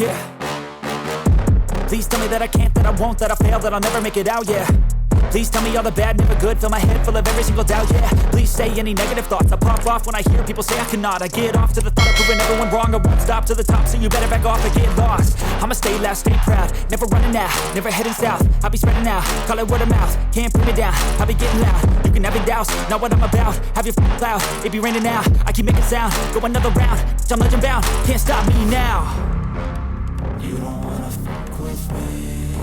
yeah. Please tell me that I can't, that I won't, that I'll fail, that I'll never make it out, yeah. Please tell me all the bad, never good, fill my head full of every single doubt, yeah. Please say any negative thoughts, I pop off when I hear people say I cannot. I get off to the thought of proving everyone wrong, I won't stop to the top, so you better back off and get lost. I'ma stay loud, stay proud, never running out, never heading south. I'll be spreading out, call it word of mouth, can't put me down, I'll be getting loud. You can have your doubts, not what I'm about, have your cloud, it be raining now, I keep making sound, go another round, I'm legend bound, can't stop me now. You don't wanna fuck with me,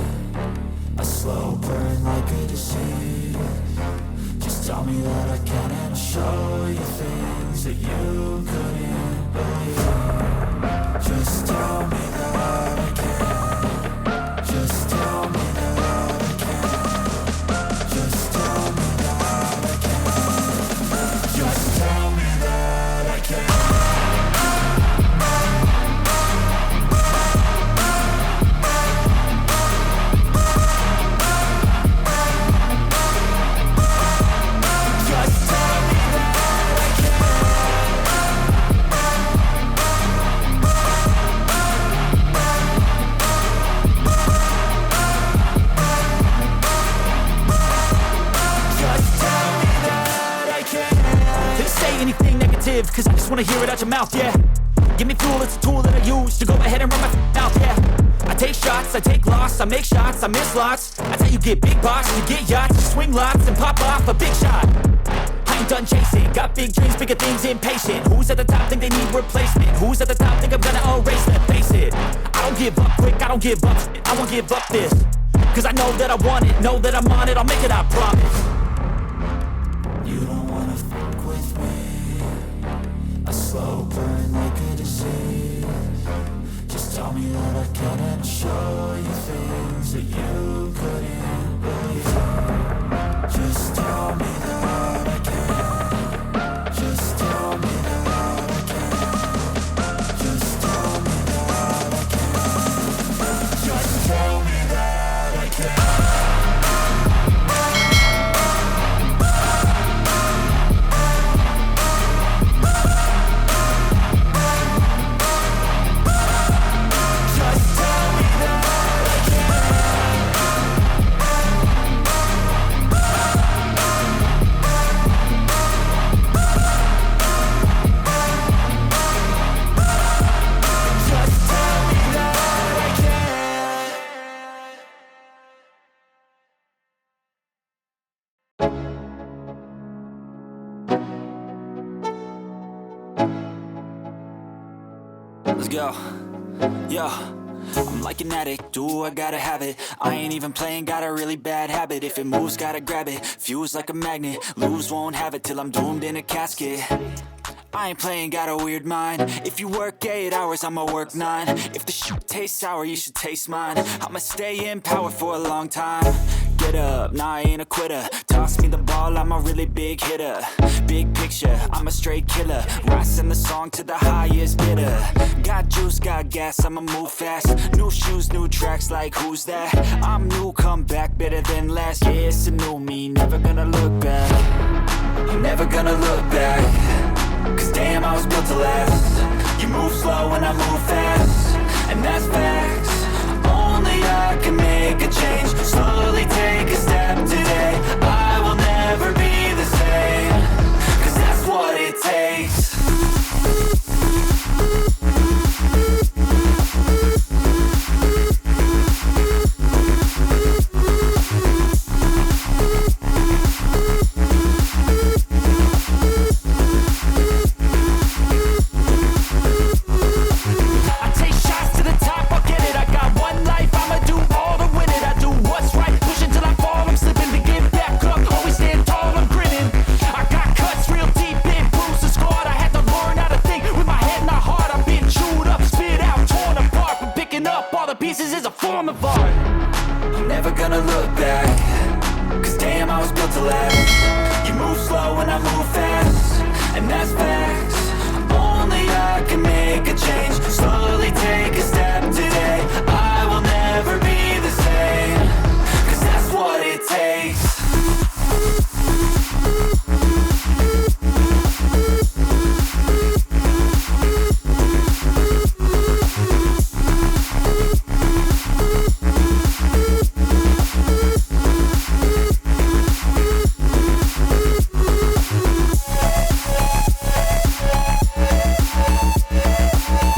a slow burn like a disease. Just tell me that I can and I'll show you things that you couldn't believe. Just tell me that I can. Just tell me that I can. Just tell me that I can. Just tell me that I can. Anything negative, cause I just wanna hear it out your mouth, yeah. Give me fuel, it's a tool that I use to go ahead and run my mouth, yeah. I take shots, I take loss, I make shots, I miss lots. That's how you get big box, you get yachts, you swing lots and pop off a big shot. I ain't done chasing, got big dreams, bigger things, impatient. Who's at the top think they need replacement? Who's at the top think I'm gonna erase them? Face it, I don't give up quick, I don't give up, I won't give up this. Cause I know that I want it, know that I'm on it, I'll make it, I promise. You don't wanna fuck with me, a slow burn like a disease. Just tell me that I can and I'll show you things that you couldn't believe. Just tell me that I can. Just tell me that I can. Just tell me that I can. Just tell me that I can. Let's go, yo. I'm like an addict, do I gotta have it. I ain't even playing, got a really bad habit. If it moves, gotta grab it, fuse like a magnet. Lose, won't have it till I'm doomed in a casket. I ain't playing, got a weird mind. If you work 8 hours, I'ma work 9. If the shit tastes sour, you should taste mine. I'ma stay in power for a long time. Get up, nah, I ain't a quitter. Toss me the ball, I'm a really big hitter. Big picture, I'm a straight killer. Rising the song to the highest bidder. Got juice, got gas, I'ma move fast. New shoes, new tracks, like who's that? I'm new, come back, better than last. Yeah, it's a new me, never gonna look back. I'm never gonna look back. Cause damn, I was built to last. You move slow and I move fast.